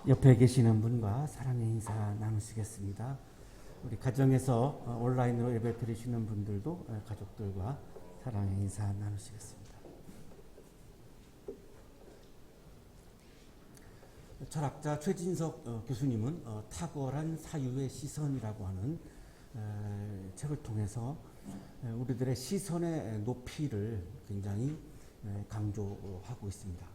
옆에 계시는 분과 사랑의 인사 나누시겠습니다. 우리 가정에서 온라인으로 예배 드리시는 분들도 가족들과 사랑의 인사 나누시겠습니다. 철학자 최진석 교수님은 탁월한 사유의 시선이라고 하는 책을 통해서 우리들의 시선의 높이를 굉장히 강조하고 있습니다.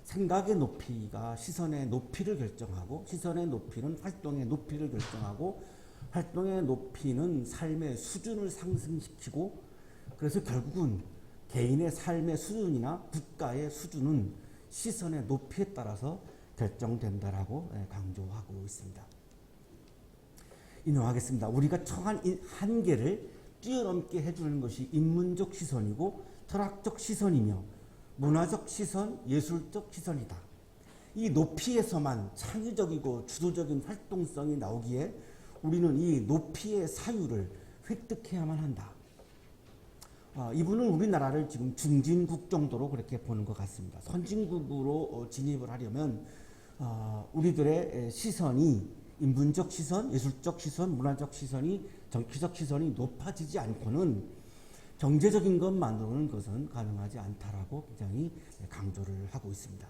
생각의 높이가 시선의 높이를 결정하고, 시선의 높이는 활동의 높이를 결정하고, 활동의 높이는 삶의 수준을 상승시키고, 그래서 결국은 개인의 삶의 수준이나 국가의 수준은 시선의 높이에 따라서 결정된다라고 강조하고 있습니다. 인용하겠습니다. 우리가 처한 한계를 뛰어넘게 해주는 것이 인문적 시선이고 철학적 시선이며 문화적 시선, 예술적 시선이다. 이 높이에서만 창의적이고 주도적인 활동성이 나오기에 우리는 이 높이의 사유를 획득해야만 한다. 이분은 우리나라를 지금 중진국 정도로 그렇게 보는 것 같습니다. 선진국으로 진입을 하려면 우리들의 시선이 인문적 시선, 예술적 시선, 문화적 시선이, 정치적 시선이 높아지지 않고는 경제적인 것만으로는 그것은 가능하지 않다라고 굉장히 강조를 하고 있습니다.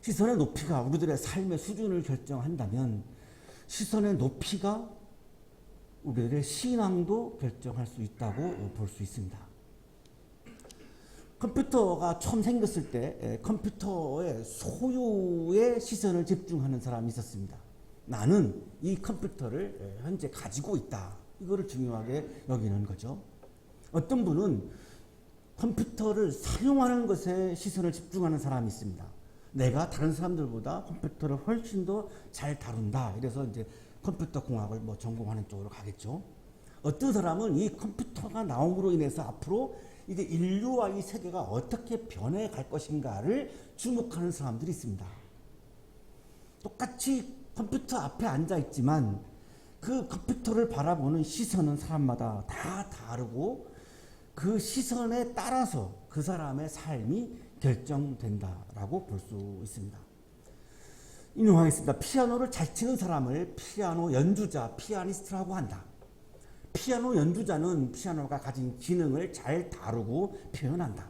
시선의 높이가 우리들의 삶의 수준을 결정한다면 시선의 높이가 우리들의 신앙도 결정할 수 있다고 볼 수 있습니다. 컴퓨터가 처음 생겼을 때 컴퓨터의 소유에 시선을 집중하는 사람이 있었습니다. 나는 이 컴퓨터를 현재 가지고 있다. 이거를 중요하게 여기는 거죠. 어떤 분은 컴퓨터를 사용하는 것에 시선을 집중하는 사람이 있습니다. 내가 다른 사람들보다 컴퓨터를 훨씬 더 잘 다룬다. 이래서 이제 컴퓨터 공학을 전공하는 쪽으로 가겠죠. 어떤 사람은 이 컴퓨터가 나옴으로 인해서 앞으로 이제 인류와 이 세계가 어떻게 변해갈 것인가를 주목하는 사람들이 있습니다. 똑같이 컴퓨터 앞에 앉아 있지만 그 컴퓨터를 바라보는 시선은 사람마다 다 다르고 그 시선에 따라서 그 사람의 삶이 결정된다라고 볼 수 있습니다. 인용하겠습니다. 피아노를 잘 치는 사람을 피아노 연주자, 피아니스트라고 한다. 피아노 연주자는 피아노가 가진 기능을 잘 다루고 표현한다.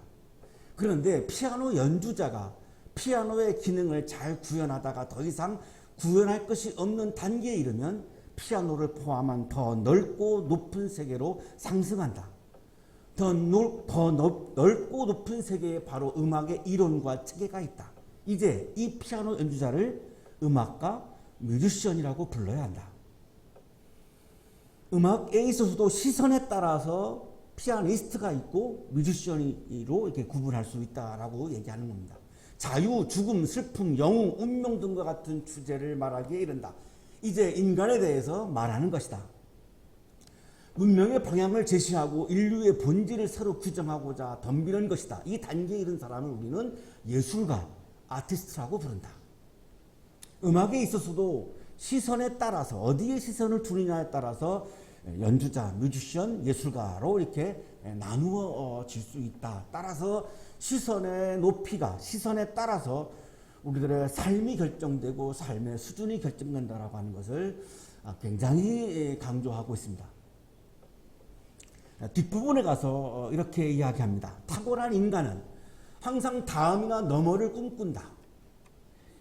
그런데 피아노 연주자가 피아노의 기능을 잘 구현하다가 더 이상 구현할 것이 없는 단계에 이르면 피아노를 포함한 더 넓고 높은 세계로 상승한다. 더 넓고 높은 세계에 바로 음악의 이론과 체계가 있다. 이제 이 피아노 연주자를 음악가, 뮤지션이라고 불러야 한다. 음악에 있어서도 시선에 따라서 피아니스트가 있고 뮤지션으로 이렇게 구분할 수 있다라고 얘기하는 겁니다. 자유, 죽음, 슬픔, 영웅, 운명 등과 같은 주제를 말하기에 이른다. 이제 인간에 대해서 말하는 것이다. 문명의 방향을 제시하고 인류의 본질을 새로 규정하고자 덤비는 것이다. 이 단계에 이른 사람을 우리는 예술가, 아티스트라고 부른다. 음악에 있어서도 시선에 따라서 어디에 시선을 두느냐에 따라서 연주자, 뮤지션, 예술가로 이렇게 나누어질 수 있다. 따라서 시선의 높이가 시선에 따라서 우리들의 삶이 결정되고 삶의 수준이 결정된다라고 하는 것을 굉장히 강조하고 있습니다. 뒷부분에 가서 이렇게 이야기합니다. 탁월한 인간은 항상 다음이나 너머를 꿈꾼다.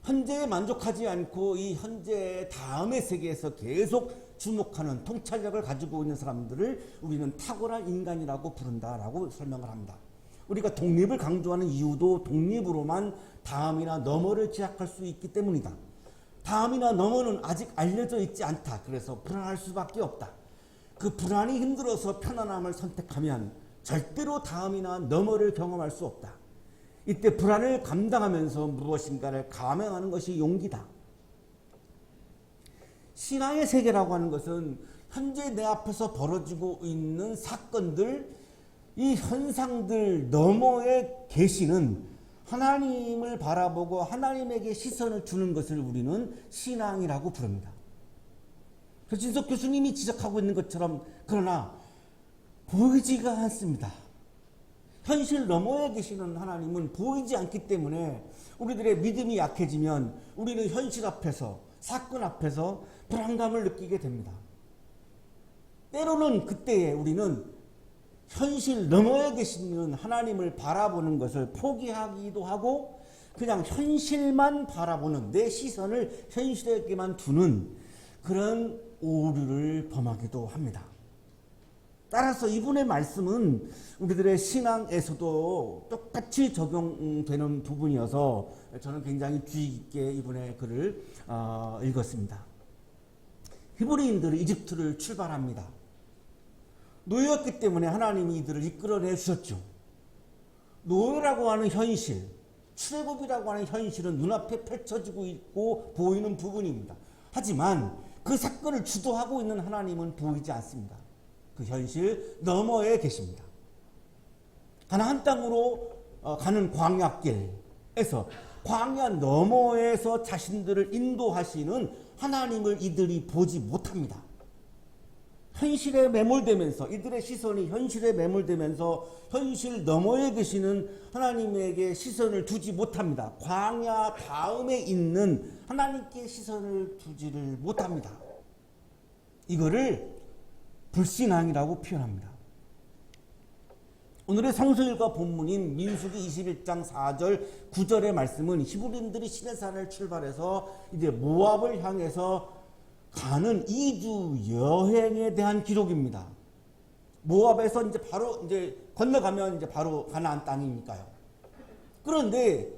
현재에 만족하지 않고 이 현재의 다음의 세계에서 계속 주목하는 통찰력을 가지고 있는 사람들을 우리는 탁월한 인간이라고 부른다라고 설명을 합니다. 우리가 독립을 강조하는 이유도 독립으로만 다음이나 너머를 제약할 수 있기 때문이다. 다음이나 너머는 아직 알려져 있지 않다. 그래서 불안할 수밖에 없다. 그 불안이 힘들어서 편안함을 선택하면 절대로 다음이나 너머를 경험할 수 없다. 이때 불안을 감당하면서 무엇인가를 감행하는 것이 용기다. 신앙의 세계라고 하는 것은 현재 내 앞에서 벌어지고 있는 사건들, 이 현상들 너머에 계시는 하나님을 바라보고 하나님에게 시선을 주는 것을 우리는 신앙이라고 부릅니다. 진석 교수님이 지적하고 있는 것처럼 그러나 보이지가 않습니다. 현실 너머에 계시는 하나님은 보이지 않기 때문에 우리들의 믿음이 약해지면 우리는 현실 앞에서, 사건 앞에서 불안감을 느끼게 됩니다. 때로는 그때에 우리는 현실 너머에 계시는 하나님을 바라보는 것을 포기하기도 하고 그냥 현실만 바라보는, 내 시선을 현실에게만 두는 그런 오류를 범하기도 합니다. 따라서 이분의 말씀은 우리들의 신앙에서도 똑같이 적용되는 부분이어서 저는 굉장히 주의 깊게 이분의 글을 읽었습니다. 히브리인들이 이집트를 출발합니다. 노예였기 때문에 하나님이 이들을 이끌어내 주셨죠. 노예라고 하는 현실, 출애굽이라고 하는 현실은 눈앞에 펼쳐지고 있고 보이는 부분입니다. 하지만 그 사건을 주도하고 있는 하나님은 보이지 않습니다. 그 현실 너머에 계십니다. 가나안 땅으로 가는 광야길에서, 광야 너머에서 자신들을 인도하시는 하나님을 이들이 보지 못합니다. 현실에 매몰되면서, 이들의 시선이 현실에 매몰되면서 현실 너머에 계시는 하나님에게 시선을 두지 못합니다. 광야 다음에 있는 하나님께 시선을 두지를 못합니다. 이거를 불신앙이라고 표현합니다. 오늘의 성서일과 본문인 민수기 21장 4절 9절의 말씀은 히브리인들이 시내산을 출발해서 이제 모압을 향해서 가는 2주 여행에 대한 기록입니다. 모압에서 이제 바로 이제 건너가면 이제 바로 가나안 땅이니까요. 그런데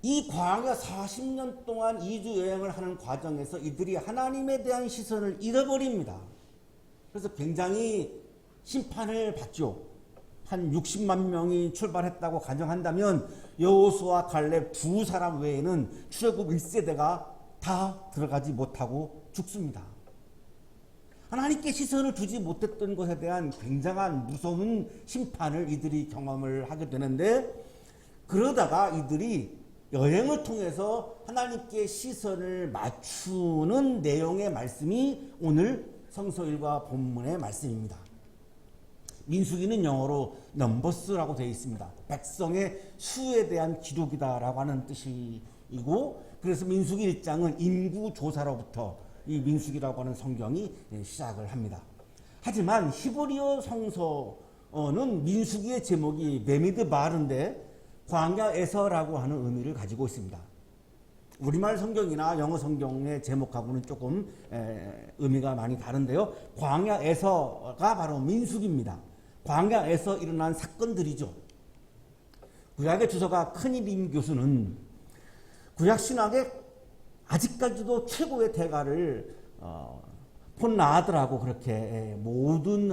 이 광야 40년 동안 2주 여행을 하는 과정에서 이들이 하나님에 대한 시선을 잃어버립니다. 그래서 굉장히 심판을 받죠. 한 60만 명이 출발했다고 가정한다면 여호수아 갈렙 두 사람 외에는 출애굽 1세대가 다 들어가지 못하고 죽습니다. 하나님께 시선을 두지 못했던 것에 대한 굉장한 무서운 심판을 이들이 경험을 하게 되는데, 그러다가 이들이 여행을 통해서 하나님께 시선을 맞추는 내용의 말씀이 오늘 성서일과 본문의 말씀입니다. 민수기는 영어로 넘버스라고 되어 있습니다. 백성의 수에 대한 기록이다라고 하는 뜻이고, 그래서 민수기 1장은 인구조사로부터 이 민수기라고 하는 성경이 시작을 합니다. 하지만 히브리어 성서는 민수기의 제목이 베미드 마르인데 광야에서라고 하는 의미를 가지고 있습니다. 우리말 성경이나 영어 성경의 제목하고는 조금 의미가 많이 다른데요. 광야에서가 바로 민수기입니다. 광야에서 일어난 사건들이죠. 구약의 주석가 큰일임 교수는 구약신학의 아직까지도 최고의 대가를 폰나하드라고 그렇게 모든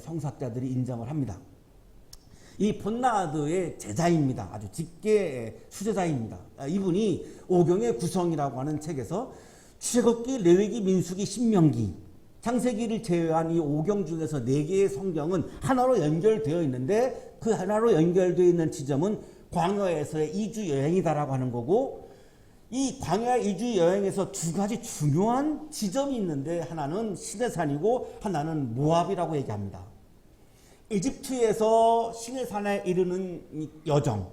성사학자들이 인정을 합니다. 이 폰나하드의 제자입니다. 아주 직계 수제자입니다. 이분이 오경의 구성이라고 하는 책에서 출애굽기, 레위기, 민수기, 신명기, 창세기를 제외한 이 오경 중에서 4개의 성경은 하나로 연결되어 있는데, 그 하나로 연결되어 있는 지점은 광야에서의 2주 여행이다라고 하는 거고, 이 광야 2주 여행에서 두 가지 중요한 지점이 있는데, 하나는 시내산이고 하나는 모압이라고 얘기합니다. 이집트에서 시내산에 이르는 여정,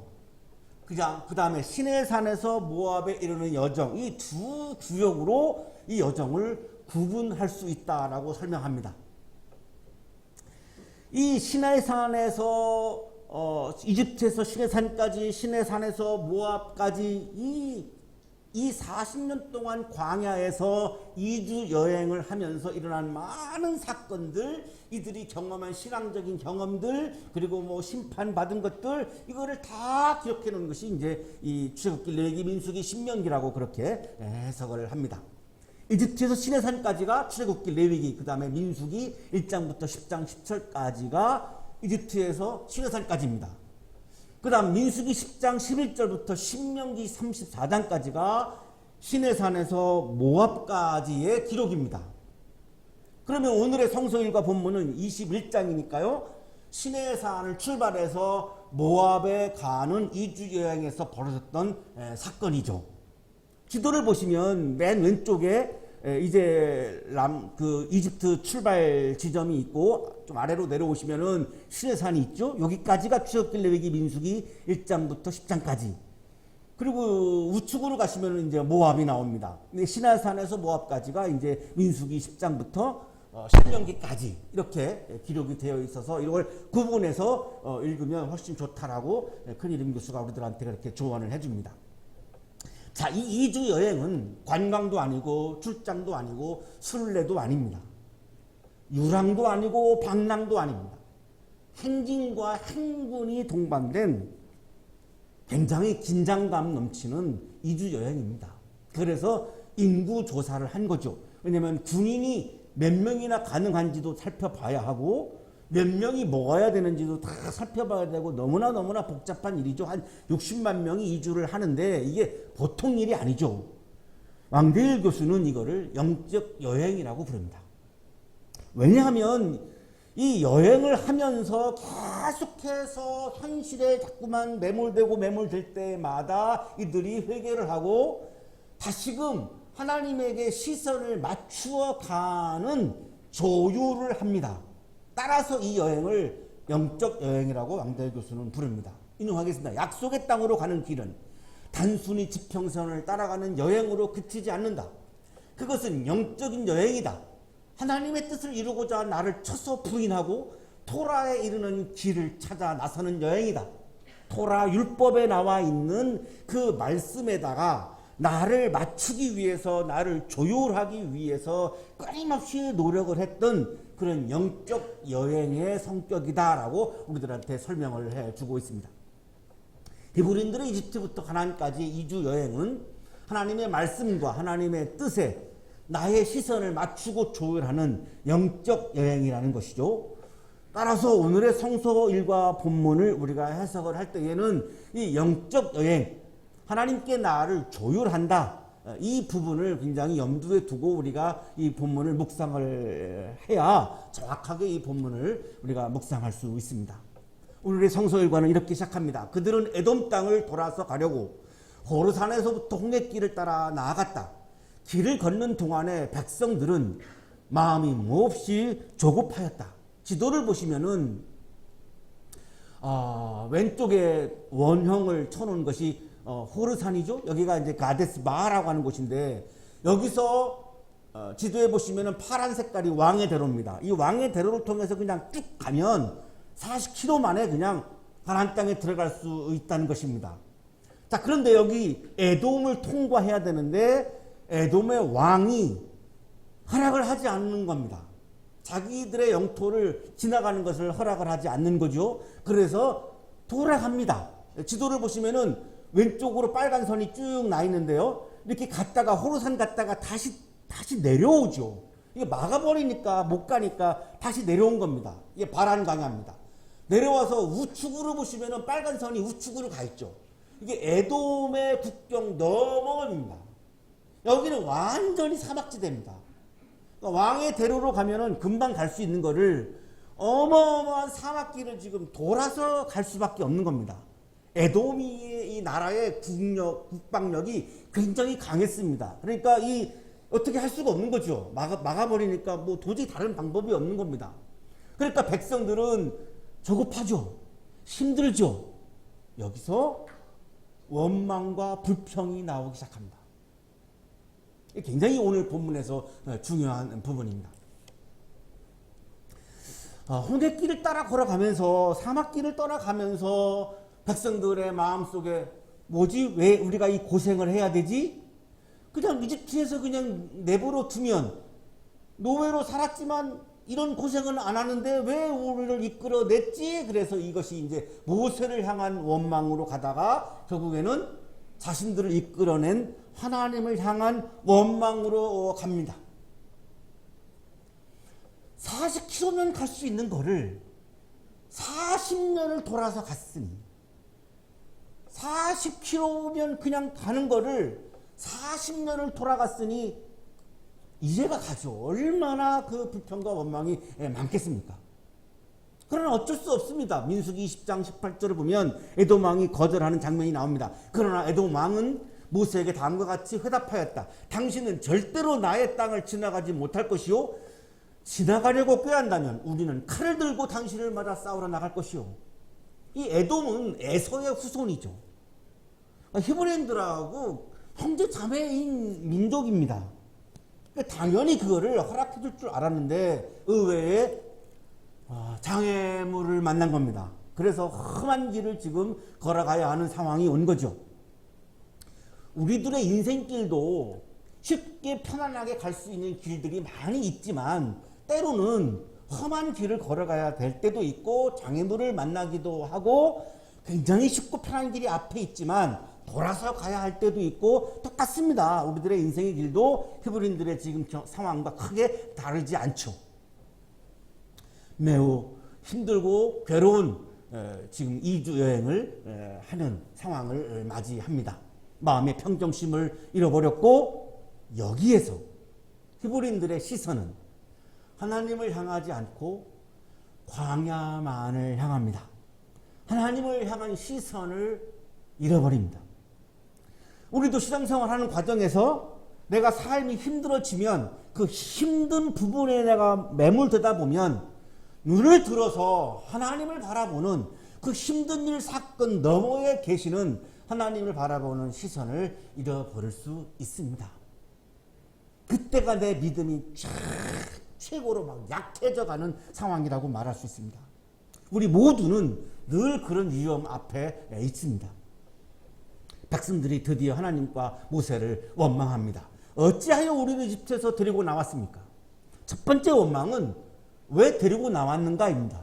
그 다음에 시내산에서 모압에 이르는 여정, 이 두 구역으로 이 여정을 구분할 수 있다라고 설명합니다. 이 시내산에서 이집트에서 시내산까지, 시내산에서 모압까지 이 40년 동안 광야에서 2주 여행을 하면서 일어난 많은 사건들, 이들이 경험한 신앙적인 경험들, 그리고 뭐 심판받은 것들, 이거를 다 기록해 놓은 것이 이제 이 출애굽기, 레위기, 민수기, 신명기라고 그렇게 해석을 합니다. 이집트에서 시내산까지가 출애굽기, 레위기, 그 다음에 민수기 1장부터 10장 10절까지가 이집트에서 시내산까지입니다. 그 다음 민수기 10장 11절부터 신명기 34장까지가 시내산에서 모압까지의 기록입니다. 그러면 오늘의 성서일과 본문은 21장이니까요. 시내산을 출발해서 모압에 가는 2주 여행에서 벌어졌던 사건이죠. 지도를 보시면 맨 왼쪽에 이제 그 이집트 출발 지점이 있고 좀 아래로 내려오시면은 시내산이 있죠. 여기까지가 출애굽기 민수기 1장부터 10장까지. 그리고 우측으로 가시면은 이제 모압이 나옵니다. 근데 시내산에서 모압까지가 이제 민수기 10장부터 신명기까지 이렇게 기록이 되어 있어서 이걸 구분해서 읽으면 훨씬 좋다라고 큰이름 교수가 우리들한테 그렇게 조언을 해줍니다. 자, 이 2주 여행은 관광도 아니고 출장도 아니고 순례도 아닙니다. 유랑도 아니고 방랑도 아닙니다. 행진과 행군이 동반된 굉장히 긴장감 넘치는 2주 여행입니다. 그래서 인구 조사를 한 거죠. 왜냐하면 군인이 몇 명이나 가능한지도 살펴봐야 하고 몇 명이 먹어야 되는지도 다 살펴봐야 되고 너무나 복잡한 일이죠. 한 60만 명이 이주를 하는데 이게 보통 일이 아니죠. 왕대일 교수는 이거를 영적 여행이라고 부릅니다. 왜냐하면 이 여행을 하면서 계속해서 현실에 자꾸만 매몰될 때마다 이들이 회개를 하고 다시금 하나님에게 시선을 맞추어 가는 조율을 합니다. 따라서 이 여행을 영적 여행이라고 왕대일 교수는 부릅니다. 인용하겠습니다. 약속의 땅으로 가는 길은 단순히 지평선을 따라가는 여행으로 그치지 않는다. 그것은 영적인 여행이다. 하나님의 뜻을 이루고자 나를 쳐서 부인하고 토라에 이르는 길을 찾아 나서는 여행이다. 토라 율법에 나와 있는 그 말씀에다가 나를 맞추기 위해서 나를 조율하기 위해서 끊임없이 노력을 했던 그런 영적 여행의 성격이다라고 우리들한테 설명을 해주고 있습니다. 히브리인들의 이집트부터 가나안까지의 2주 여행은 하나님의 말씀과 하나님의 뜻에 나의 시선을 맞추고 조율하는 영적 여행이라는 것이죠. 따라서 오늘의 성서 일과 본문을 우리가 해석을 할 때에는 이 영적 여행, 하나님께 나를 조율한다. 이 부분을 굉장히 염두에 두고 우리가 이 본문을 묵상을 해야 정확하게 이 본문을 우리가 묵상할 수 있습니다. 오늘의 성서 일과는 이렇게 시작합니다. 그들은 에돔 땅을 돌아서 가려고 호르산에서부터 홍해길을 따라 나아갔다. 길을 걷는 동안에 백성들은 마음이 몹시 조급하였다. 지도를 보시면은 왼쪽에 원형을 쳐놓은 것이 호르산이죠. 여기가 이제 가데스 바라고 하는 곳인데 여기서 지도에 보시면은 파란 색깔이 왕의 대로입니다. 이 왕의 대로를 통해서 그냥 쭉 가면 40km 만에 그냥 가나안 땅에 들어갈 수 있다는 것입니다. 자, 그런데 여기 에돔을 통과해야 되는데 에돔의 왕이 허락을 하지 않는 겁니다. 자기들의 영토를 지나가는 것을 허락을 하지 않는 거죠. 그래서 돌아갑니다. 지도를 보시면은 왼쪽으로 빨간 선이 쭉 나 있는데요. 이렇게 갔다가 호르산 갔다가 다시 내려오죠. 이게 막아버리니까 못 가니까 다시 내려온 겁니다. 이게 바란 강야입니다. 내려와서 우측으로 보시면은 빨간 선이 우측으로 가 있죠. 이게 에돔의 국경 너머입니다. 여기는 완전히 사막지대입니다. 그러니까 왕의 대로로 가면은 금방 갈 수 있는 거를 어마어마한 사막길을 지금 돌아서 갈 수밖에 없는 겁니다. 에돔이 이 나라의 국방력이 굉장히 강했습니다. 그러니까 어떻게 할 수가 없는 거죠. 막아버리니까 뭐 도저히 다른 방법이 없는 겁니다. 그러니까 백성들은 조급하죠. 힘들죠. 여기서 원망과 불평이 나오기 시작합니다. 굉장히 오늘 본문에서 중요한 부분입니다. 홍해길을 따라 걸어가면서 사막길을 떠나가면서 백성들의 마음속에 뭐지? 왜 우리가 이 고생을 해야 되지? 그냥 이집트에서 그냥 내버려 두면 노예로 살았지만 이런 고생은 안 하는데 왜 우리를 이끌어냈지? 그래서 이것이 이제 모세를 향한 원망으로 가다가 결국에는 자신들을 이끌어낸 하나님을 향한 원망으로 갑니다. 40km면 갈 수 있는 거를 40년을 돌아서 갔으니 40km면 그냥 가는 거를 40년을 돌아갔으니 이해가 가죠. 얼마나 그 불평과 원망이 많겠습니까? 그러나 어쩔 수 없습니다. 민수기 20장 18절을 보면 에돔 왕이 거절하는 장면이 나옵니다. 그러나 에돔 왕은 모세에게 다음과 같이 회답하였다. 당신은 절대로 나의 땅을 지나가지 못할 것이요, 지나가려고 꾀한다면 우리는 칼을 들고 당신을 맞아 싸우러 나갈 것이요. 이 에돔은 에서의 후손이죠. 히브리인들하고 형제 자매인 민족입니다. 당연히 그거를 허락해 줄 줄 알았는데 의외에 장애물을 만난 겁니다. 그래서 험한 길을 지금 걸어가야 하는 상황이 온 거죠. 우리들의 인생길도 쉽게 편안하게 갈 수 있는 길들이 많이 있지만 때로는 험한 길을 걸어가야 될 때도 있고 장애물을 만나기도 하고 굉장히 쉽고 편한 길이 앞에 있지만 돌아서 가야 할 때도 있고 똑같습니다. 우리들의 인생의 길도 히브리인들의 지금 상황과 크게 다르지 않죠. 매우 힘들고 괴로운 지금 2주 여행을 하는 상황을 맞이합니다. 마음의 평정심을 잃어버렸고 여기에서 히브리인들의 시선은 하나님을 향하지 않고 광야만을 향합니다. 하나님을 향한 시선을 잃어버립니다. 우리도 신앙생활하는 과정에서 내가 삶이 힘들어지면 그 힘든 부분에 내가 매몰되다 보면 눈을 들어서 하나님을 바라보는 그 힘든 일 사건 너머에 계시는 하나님을 바라보는 시선을 잃어버릴 수 있습니다. 그때가 내 믿음이 최고로 막 약해져가는 상황이라고 말할 수 있습니다. 우리 모두는 늘 그런 위험 앞에 있습니다. 백성들이 드디어 하나님과 모세를 원망합니다. 어찌하여 우리를 이집트에서 데리고 나왔습니까? 첫 번째 원망은 왜 데리고 나왔는가입니다.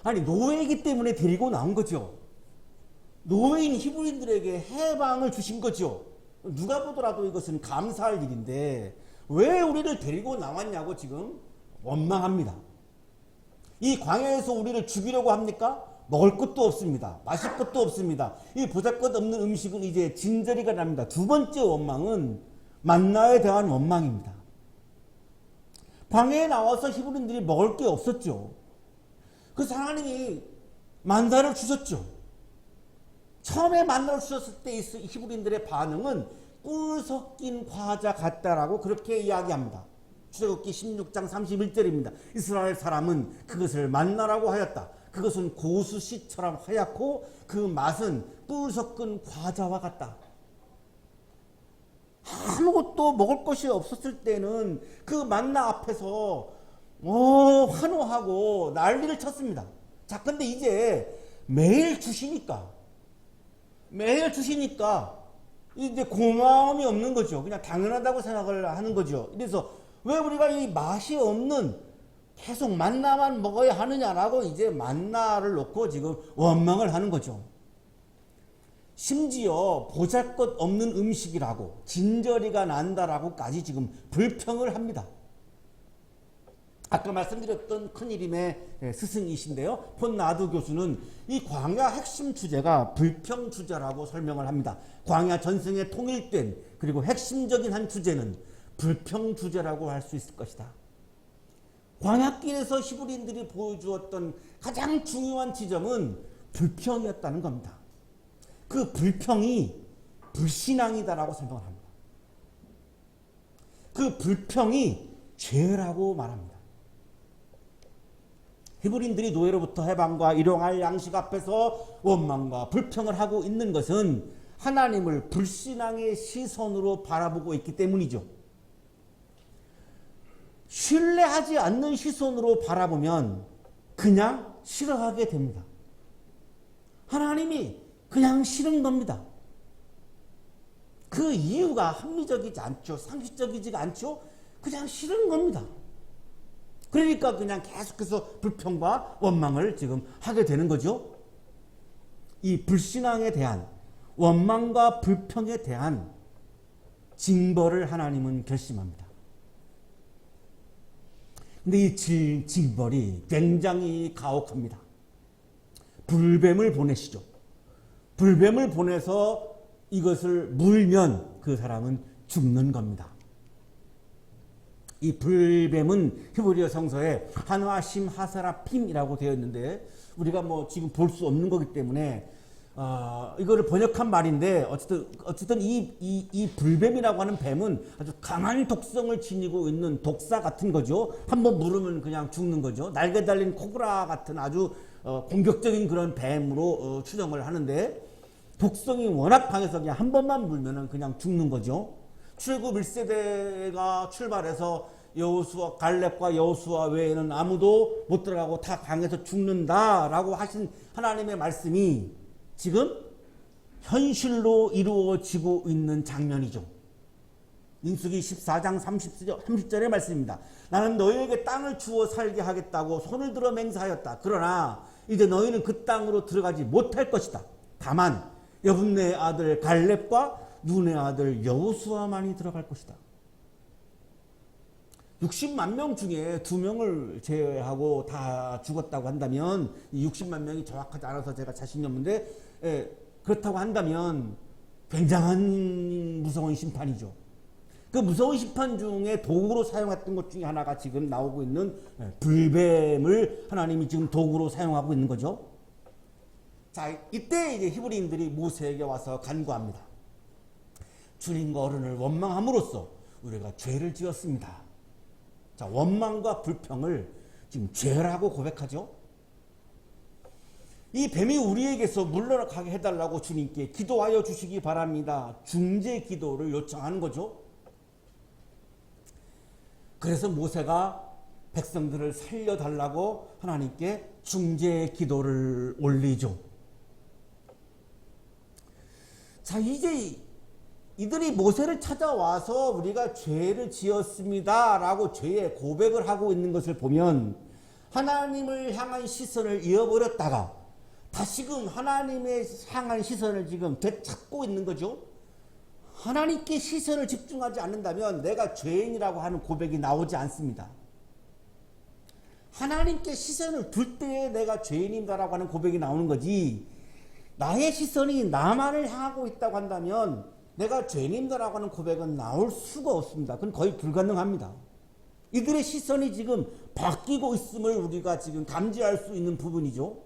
아니, 노예이기 때문에 데리고 나온 거죠. 노예인 히브리인들에게 해방을 주신 거죠. 누가 보더라도 이것은 감사할 일인데 왜 우리를 데리고 나왔냐고 지금 원망합니다. 이 광야에서 우리를 죽이려고 합니까? 먹을 것도 없습니다. 마실 것도 없습니다. 이 보잘것없는 음식은 이제 진저리가 납니다. 두 번째 원망은 만나에 대한 원망입니다. 광야에 나와서 히브리인들이 먹을 게 없었죠. 그래서 하나님이 만나를 주셨죠. 처음에 만나를 주셨을 때 히브리인들의 반응은 꿀 섞인 과자 같다라고 그렇게 이야기합니다. 출애굽기 16장 31절입니다. 이스라엘 사람은 그것을 만나라고 하였다. 그것은 고수씨처럼 하얗고 그 맛은 꿀 섞은 과자와 같다. 아무것도 먹을 것이 없었을 때는 그 만나 앞에서 환호하고 난리를 쳤습니다. 자, 근데 이제 매일 주시니까 이제 고마움이 없는 거죠. 그냥 당연하다고 생각을 하는 거죠. 그래서 왜 우리가 이 맛이 없는 계속 만나만 먹어야 하느냐라고 이제 만나를 놓고 지금 원망을 하는 거죠. 심지어 보잘것 없는 음식이라고 진저리가 난다라고까지 지금 불평을 합니다. 아까 말씀드렸던 큰이림의 스승이신데요. 폰나두 교수는 이 광야 핵심 주제가 불평 주제라고 설명을 합니다. 광야 전승에 통일된 그리고 핵심적인 한 주제는 불평 주제라고 할 수 있을 것이다. 광야길에서 히브리인들이 보여주었던 가장 중요한 지점은 불평이었다는 겁니다. 그 불평이 불신앙이다라고 생각을 합니다. 그 불평이 죄라고 말합니다. 히브리인들이 노예로부터 해방과 일용할 양식 앞에서 원망과 불평을 하고 있는 것은 하나님을 불신앙의 시선으로 바라보고 있기 때문이죠. 신뢰하지 않는 시선으로 바라보면 그냥 싫어하게 됩니다. 하나님이 그냥 싫은 겁니다. 그 이유가 합리적이지 않죠. 상식적이지 않죠. 그냥 싫은 겁니다. 그러니까 그냥 계속해서 불평과 원망을 지금 하게 되는 거죠. 이 불신앙에 대한 원망과 불평에 대한 징벌을 하나님은 결심합니다. 근데 이 징벌이 굉장히 가혹합니다. 불뱀을 보내시죠. 불뱀을 보내서 이것을 물면 그 사람은 죽는 겁니다. 이 불뱀은 히브리어 성서에 한화심 하사라핌이라고 되어 있는데 우리가 지금 볼 수 없는 거기 때문에 이거를 번역한 말인데 어쨌든 이 불뱀이라고 하는 뱀은 아주 강한 독성을 지니고 있는 독사 같은 거죠. 한번 물으면 그냥 죽는 거죠. 날개 달린 코브라 같은 아주 공격적인 그런 뱀으로 추정을 하는데 독성이 워낙 강해서 그냥 한 번만 물면은 그냥 죽는 거죠. 출애굽 1세대가 출발해서 여호수아 갈렙과 여호수아 외에는 아무도 못 들어가고 다 강해서 죽는다라고 하신 하나님의 말씀이 지금 현실로 이루어지고 있는 장면이죠. 민수기 14장 30절의 말씀입니다. 나는 너희에게 땅을 주어 살게 하겠다고 손을 들어 맹세하였다. 그러나 이제 너희는 그 땅으로 들어가지 못할 것이다. 다만 여분네의 아들 갈렙과 눈의 아들 여호수아만이 들어갈 것이다. 60만 명 중에 2명을 제외하고 다 죽었다고 한다면 이 60만 명이 정확하지 않아서 제가 자신이 없는데 그렇다고 한다면 굉장한 무서운 심판이죠. 그 무서운 심판 중에 도구로 사용했던 것 중에 하나가 지금 나오고 있는 불뱀을 하나님이 지금 도구로 사용하고 있는 거죠. 자, 이때 이제 히브리인들이 모세에게 와서 간구합니다. 주님과 어른을 원망함으로써 우리가 죄를 지었습니다. 자, 원망과 불평을 지금 죄라고 고백하죠. 이 뱀이 우리에게서 물러나게 해달라고 주님께 기도하여 주시기 바랍니다. 중재 기도를 요청하는 거죠. 그래서 모세가 백성들을 살려달라고 하나님께 중재 기도를 올리죠. 자, 이제 이들이 모세를 찾아와서 우리가 죄를 지었습니다 라고 죄의 고백을 하고 있는 것을 보면 하나님을 향한 시선을 잃어버렸다가 다시금 하나님의 향한 시선을 지금 되찾고 있는 거죠. 하나님께 시선을 집중하지 않는다면 내가 죄인이라고 하는 고백이 나오지 않습니다. 하나님께 시선을 둘 때에 내가 죄인인가라고 하는 고백이 나오는 거지, 나의 시선이 나만을 향하고 있다고 한다면 내가 죄인이라고 하는 고백은 나올 수가 없습니다. 그건 거의 불가능합니다. 이들의 시선이 지금 바뀌고 있음을 우리가 지금 감지할 수 있는 부분이죠.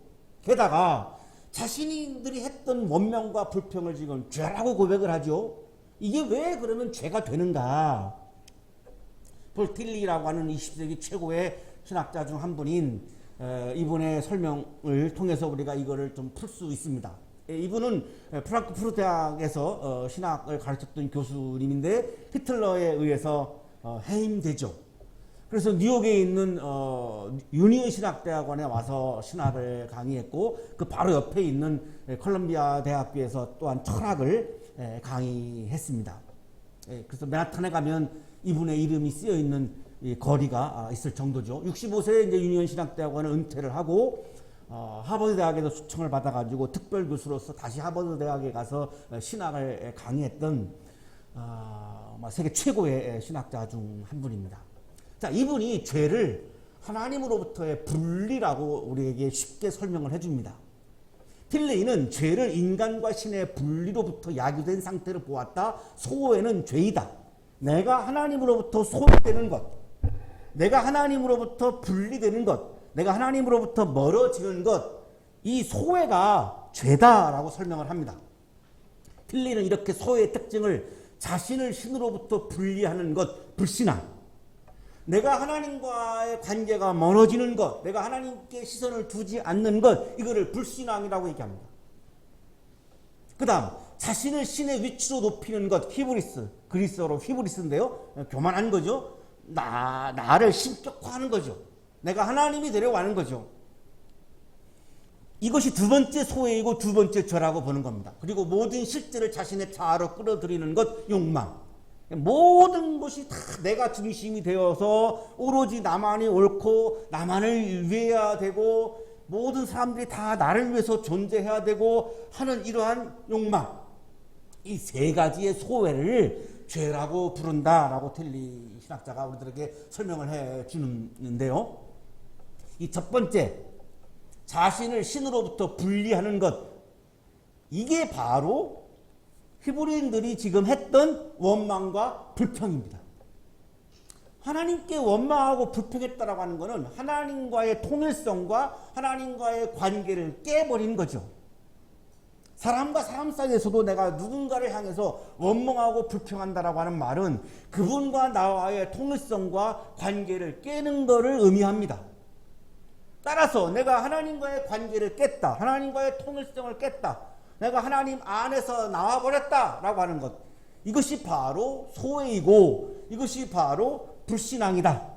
게다가 자신들이 했던 원망과 불평을 지금 죄라고 고백을 하죠. 이게 왜 그러면 죄가 되는가? 폴 틸리라고 하는 20세기 최고의 신학자 중 한 분인 이분의 설명을 통해서 우리가 이거를 좀 풀 수 있습니다. 이분은 프랑크푸르트 대학에서 신학을 가르쳤던 교수님인데 히틀러에 의해서 해임되죠. 그래서 뉴욕에 있는 유니온 신학대학원에 와서 신학을 강의했고 그 바로 옆에 있는 컬럼비아 대학교에서 또한 철학을 강의했습니다. 그래서 맨하탄에 가면 이분의 이름이 쓰여 있는 거리가 있을 정도죠. 65세에 이제 유니온 신학대학원을 은퇴를 하고 하버드 대학에서 초청을 받아가지고 특별 교수로서 다시 하버드 대학에 가서 신학을 강의했던 세계 최고의 신학자 중 한 분입니다. 자, 이분이 죄를 하나님으로부터의 분리라고 우리에게 쉽게 설명을 해줍니다. 틸레이는 죄를 인간과 신의 분리로부터 야기된 상태를 보았다. 소외는 죄이다. 내가 하나님으로부터 소외되는 것, 내가 하나님으로부터 분리되는 것, 내가 하나님으로부터 멀어지는 것, 이 소외가 죄다라고 설명을 합니다. 틸레이는 이렇게 소외의 특징을 자신을 신으로부터 분리하는 것, 불신앙, 내가 하나님과의 관계가 멀어지는 것, 내가 하나님께 시선을 두지 않는 것, 이거를 불신앙이라고 얘기합니다. 그 다음 자신을 신의 위치로 높이는 것, 히브리스, 그리스어로 히브리스인데요, 교만한 거죠. 나를 신격화하는 거죠. 내가 하나님이 되려고 하는 거죠. 이것이 두 번째 소외이고 두 번째 죄라고 보는 겁니다. 그리고 모든 실제를 자신의 자아로 끌어들이는 것, 욕망. 모든 것이 다 내가 중심이 되어서 오로지 나만이 옳고 나만을 위해야 되고 모든 사람들이 다 나를 위해서 존재해야 되고 하는 이러한 욕망, 이 세 가지의 소외를 죄라고 부른다라고 틸리 신학자가 우리들에게 설명을 해 주는데요. 이 첫 번째, 자신을 신으로부터 분리하는 것, 이게 바로 히브리인들이 지금 했던 원망과 불평입니다. 하나님께 원망하고 불평했다라고 하는 것은 하나님과의 통일성과 하나님과의 관계를 깨버린 거죠. 사람과 사람 사이에서도 내가 누군가를 향해서 원망하고 불평한다라고 하는 말은 그분과 나와의 통일성과 관계를 깨는 것을 의미합니다. 따라서 내가 하나님과의 관계를 깼다, 하나님과의 통일성을 깼다, 내가 하나님 안에서 나와버렸다라고 하는 것, 이것이 바로 소외이고 이것이 바로 불신앙이다.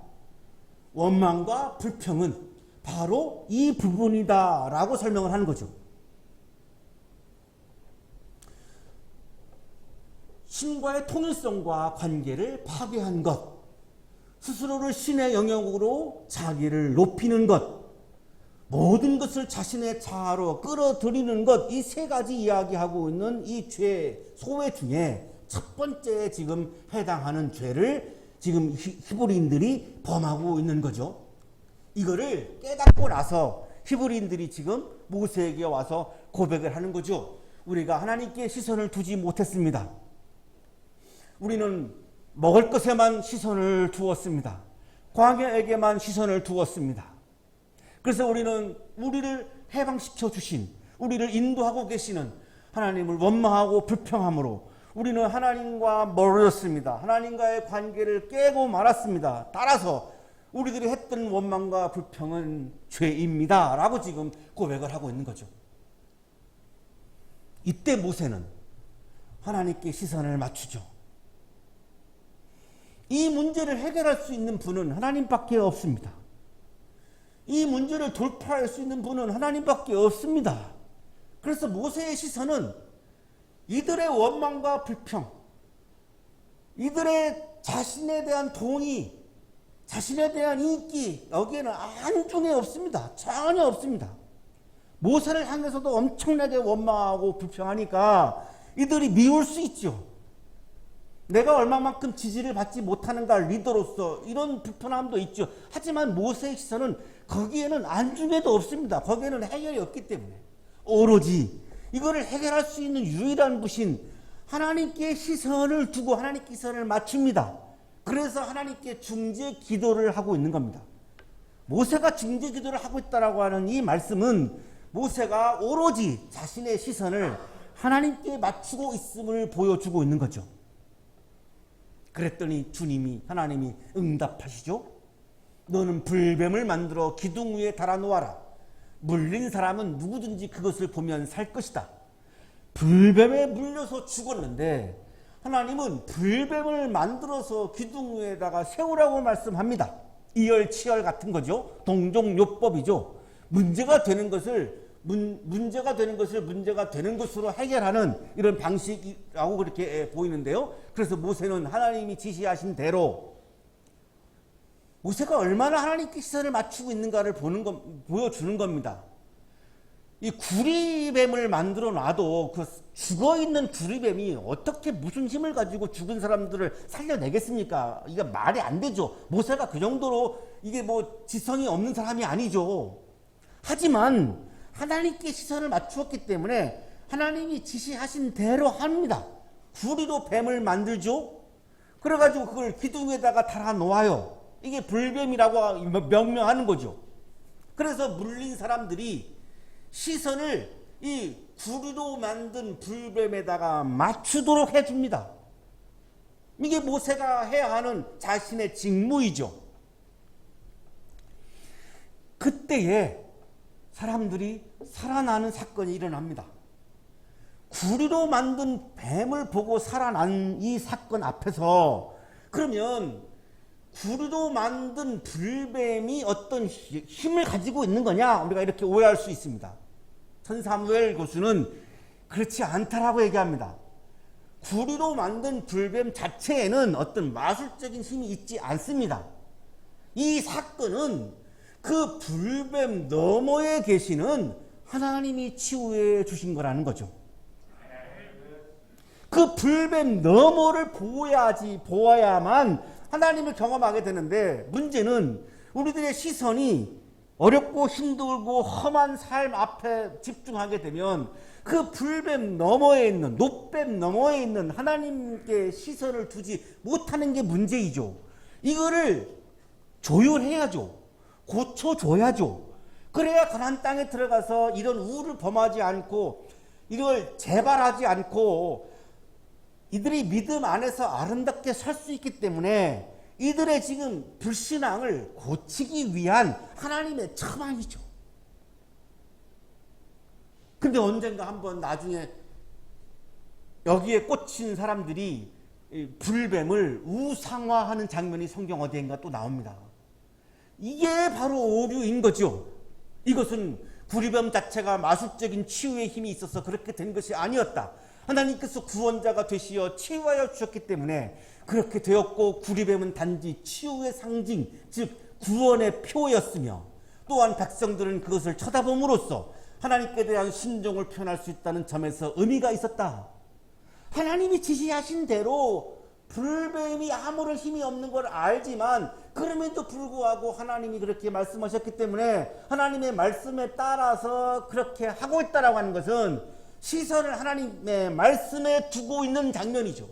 원망과 불평은 바로 이 부분이다라고 설명을 하는 거죠. 신과의 통일성과 관계를 파괴한 것, 스스로를 신의 영역으로 자기를 높이는 것, 모든 것을 자신의 자아로 끌어들이는 것, 이 세 가지 이야기하고 있는 이 죄, 소외 중에 첫 번째에 지금 해당하는 죄를 지금 히브리인들이 범하고 있는 거죠. 이거를 깨닫고 나서 히브리인들이 지금 모세에게 와서 고백을 하는 거죠. 우리가 하나님께 시선을 두지 못했습니다. 우리는 먹을 것에만 시선을 두었습니다. 광야에게만 시선을 두었습니다. 그래서 우리는 우리를 해방시켜 주신, 우리를 인도하고 계시는 하나님을 원망하고 불평함으로 우리는 하나님과 멀어졌습니다. 하나님과의 관계를 깨고 말았습니다. 따라서 우리들이 했던 원망과 불평은 죄입니다 라고 지금 고백을 하고 있는 거죠. 이때 모세는 하나님께 시선을 맞추죠. 이 문제를 해결할 수 있는 분은 하나님밖에 없습니다. 이 문제를 돌파할 수 있는 분은 하나님밖에 없습니다. 그래서 모세의 시선은 이들의 원망과 불평, 이들의 자신에 대한 동의, 자신에 대한 인기, 여기에는 안중에 없습니다. 전혀 없습니다. 모세를 향해서도 엄청나게 원망하고 불평하니까 이들이 미울 수 있죠. 내가 얼마만큼 지지를 받지 못하는가 리더로서 이런 불편함도 있죠. 하지만 모세의 시선은 거기에는 안중에도 없습니다. 거기에는 해결이 없기 때문에 오로지 이거를 해결할 수 있는 유일한 분신 하나님께 시선을 두고 하나님께 시선을 맞춥니다. 그래서 하나님께 중재 기도를 하고 있는 겁니다. 모세가 중재 기도를 하고 있다라고 하는 이 말씀은 모세가 오로지 자신의 시선을 하나님께 맞추고 있음을 보여주고 있는 거죠. 그랬더니 주님이, 하나님이 응답하시죠. 너는 불뱀을 만들어 기둥 위에 달아놓아라. 물린 사람은 누구든지 그것을 보면 살 것이다. 불뱀에 물려서 죽었는데 하나님은 불뱀을 만들어서 기둥 위에다가 세우라고 말씀합니다. 이열치열 같은 거죠. 동종요법이죠. 문제가 되는 것을 문제가 되는 것으로 해결하는 이런 방식이라고 그렇게 보이는데요. 그래서 모세는 하나님이 지시하신 대로 모세가 얼마나 하나님께 시선을 맞추고 있는가를 보여주는 겁니다. 이 구리뱀을 만들어 놔도 그 죽어있는 구리뱀이 어떻게 무슨 힘을 가지고 죽은 사람들을 살려내겠습니까? 이게 말이 안 되죠. 모세가 그 정도로 이게 뭐 지성이 없는 사람이 아니죠. 하지만 하나님께 시선을 맞추었기 때문에 하나님이 지시하신 대로 합니다. 구리로 뱀을 만들죠. 그래가지고 그걸 기둥에다가 달아 놓아요. 이게 불뱀이라고 명명하는 거죠. 그래서 물린 사람들이 시선을 이 구리로 만든 불뱀에다가 맞추도록 해줍니다. 이게 모세가 해야 하는 자신의 직무이죠. 그때에 사람들이 살아나는 사건이 일어납니다. 구리로 만든 뱀을 보고 살아난 이 사건 앞에서 그러면 구리로 만든 불뱀이 어떤 힘을 가지고 있는 거냐? 우리가 이렇게 오해할 수 있습니다. 천사무엘 교수는 그렇지 않다라고 얘기합니다. 구리로 만든 불뱀 자체에는 어떤 마술적인 힘이 있지 않습니다. 이 사건은 그 불뱀 너머에 계시는 하나님이 치유해 주신 거라는 거죠. 그 불뱀 너머를 보아야만 하나님을 경험하게 되는데 문제는 우리들의 시선이 어렵고 힘들고 험한 삶 앞에 집중하게 되면 그 불뱀 너머에 있는, 놋뱀 너머에 있는 하나님께 시선을 두지 못하는 게 문제이죠. 이거를 조율해야죠. 고쳐줘야죠. 그래야 가나안 땅에 들어가서 이런 우를 범하지 않고 이걸 재발하지 않고 이들이 믿음 안에서 아름답게 살 수 있기 때문에 이들의 지금 불신앙을 고치기 위한 하나님의 처방이죠. 근데 언젠가 한번 나중에 여기에 꽂힌 사람들이 불뱀을 우상화하는 장면이 성경 어디인가 또 나옵니다. 이게 바로 오류인 거죠. 이것은 구리뱀 자체가 마술적인 치유의 힘이 있어서 그렇게 된 것이 아니었다. 하나님께서 구원자가 되시어 치유하여 주셨기 때문에 그렇게 되었고, 구리뱀은 단지 치유의 상징, 즉 구원의 표였으며, 또한 백성들은 그것을 쳐다봄으로써 하나님께 대한 순종을 표현할 수 있다는 점에서 의미가 있었다. 하나님이 지시하신 대로 불뱀이 아무런 힘이 없는 걸 알지만 그럼에도 불구하고 하나님이 그렇게 말씀하셨기 때문에 하나님의 말씀에 따라서 그렇게 하고 있다라고 하는 것은 시선을 하나님의 말씀에 두고 있는 장면이죠.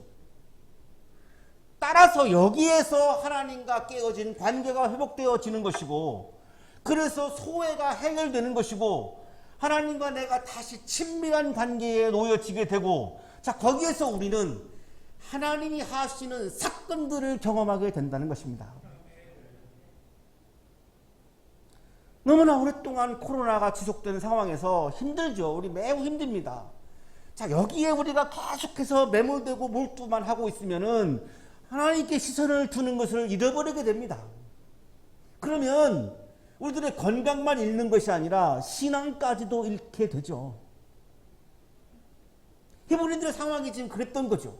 따라서 여기에서 하나님과 깨어진 관계가 회복되어지는 것이고, 그래서 소외가 해결되는 것이고, 하나님과 내가 다시 친밀한 관계에 놓여지게 되고, 자, 거기에서 우리는 하나님이 하시는 사건들을 경험하게 된다는 것입니다. 너무나 오랫동안 코로나가 지속되는 상황에서 힘들죠. 우리 매우 힘듭니다. 자, 여기에 우리가 계속해서 매몰되고 몰두만 하고 있으면은 하나님께 시선을 두는 것을 잃어버리게 됩니다. 그러면 우리들의 건강만 잃는 것이 아니라 신앙까지도 잃게 되죠. 히브리인들의 상황이 지금 그랬던 거죠.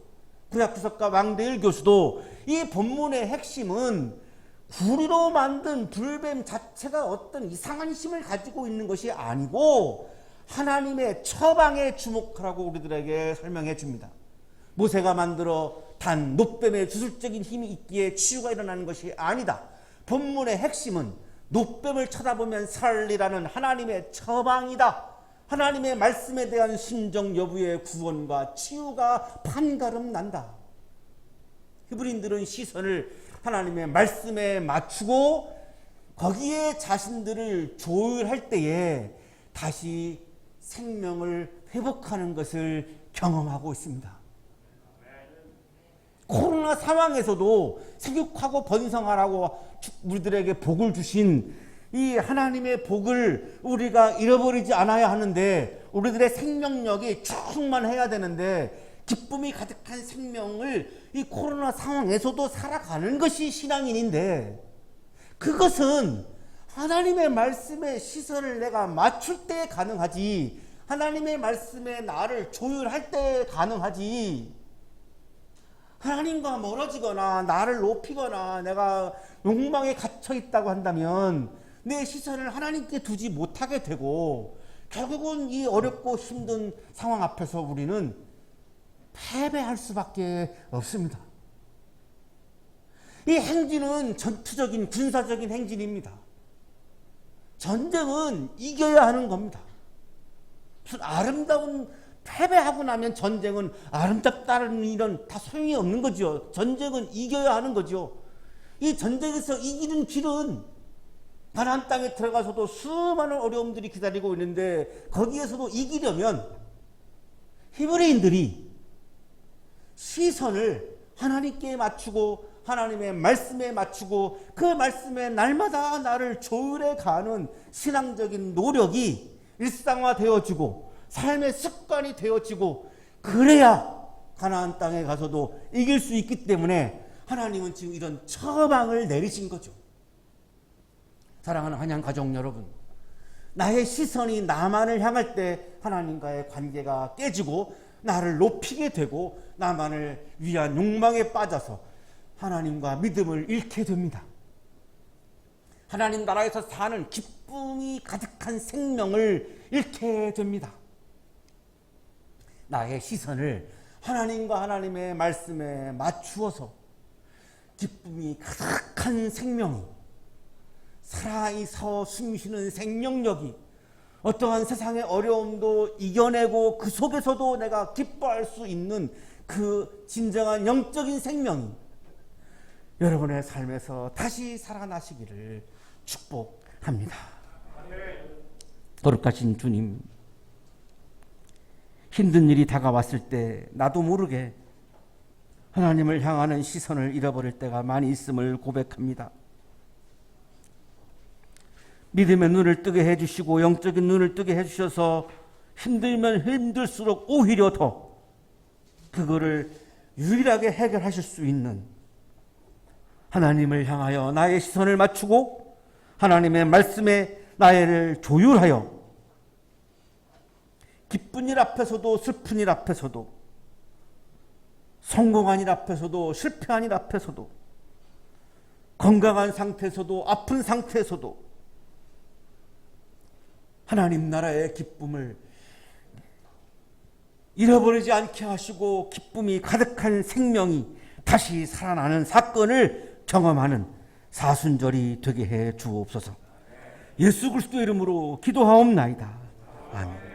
구약주석가 왕대일 교수도 이 본문의 핵심은 구리로 만든 불뱀 자체가 어떤 이상한 힘을 가지고 있는 것이 아니고 하나님의 처방에 주목하라고 우리들에게 설명해 줍니다. 모세가 만들어 단 놋뱀의 주술적인 힘이 있기에 치유가 일어나는 것이 아니다. 본문의 핵심은 놋뱀을 쳐다보면 살리라는 하나님의 처방이다. 하나님의 말씀에 대한 순종 여부의 구원과 치유가 판가름 난다. 히브리인들은 시선을 하나님의 말씀에 맞추고 거기에 자신들을 조율할 때에 다시 생명을 회복하는 것을 경험하고 있습니다. 코로나 상황에서도 생육하고 번성하라고 우리들에게 복을 주신 이 하나님의 복을 우리가 잃어버리지 않아야 하는데, 우리들의 생명력이 충만해야 되는데, 기쁨이 가득한 생명을 이 코로나 상황에서도 살아가는 것이 신앙인인데, 그것은 하나님의 말씀에 시선을 내가 맞출 때 가능하지, 하나님의 말씀에 나를 조율할 때 가능하지, 하나님과 멀어지거나 나를 높이거나 내가 욕망에 갇혀 있다고 한다면 내 시선을 하나님께 두지 못하게 되고, 결국은 이 어렵고 힘든 상황 앞에서 우리는 패배할 수밖에 없습니다. 이 행진은 전투적인 군사적인 행진입니다. 전쟁은 이겨야 하는 겁니다. 무슨 아름다운 패배하고 나면 전쟁은 아름답다는 이런 다 소용이 없는 거죠. 전쟁은 이겨야 하는 거죠. 이 전쟁에서 이기는 길은 가나안 땅에 들어가서도 수많은 어려움들이 기다리고 있는데, 거기에서도 이기려면 히브리인들이 시선을 하나님께 맞추고 하나님의 말씀에 맞추고 그 말씀에 날마다 나를 조율해 가는 신앙적인 노력이 일상화되어지고 삶의 습관이 되어지고, 그래야 가나안 땅에 가서도 이길 수 있기 때문에 하나님은 지금 이런 처방을 내리신 거죠. 사랑하는 한양 가족 여러분, 나의 시선이 나만을 향할 때 하나님과의 관계가 깨지고 나를 높이게 되고 나만을 위한 욕망에 빠져서 하나님과 믿음을 잃게 됩니다. 하나님 나라에서 사는 기쁨이 가득한 생명을 잃게 됩니다. 나의 시선을 하나님과 하나님의 말씀에 맞추어서 기쁨이 가득한 생명이, 살아있어 숨쉬는 생명력이, 어떠한 세상의 어려움도 이겨내고 그 속에서도 내가 기뻐할 수 있는 그 진정한 영적인 생명이 여러분의 삶에서 다시 살아나시기를 축복합니다. 거룩하신 주님, 힘든 일이 다가왔을 때 나도 모르게 하나님을 향하는 시선을 잃어버릴 때가 많이 있음을 고백합니다. 믿음의 눈을 뜨게 해주시고 영적인 눈을 뜨게 해주셔서 힘들면 힘들수록 오히려 더 그거를 유일하게 해결하실 수 있는 하나님을 향하여 나의 시선을 맞추고 하나님의 말씀에 나를 조율하여 기쁜 일 앞에서도 슬픈 일 앞에서도 성공한 일 앞에서도 실패한 일 앞에서도 건강한 상태에서도 아픈 상태에서도 하나님 나라의 기쁨을 잃어버리지 않게 하시고 기쁨이 가득한 생명이 다시 살아나는 사건을 경험하는 사순절이 되게 해 주옵소서. 예수 그리스도의 이름으로 기도하옵나이다. 아멘.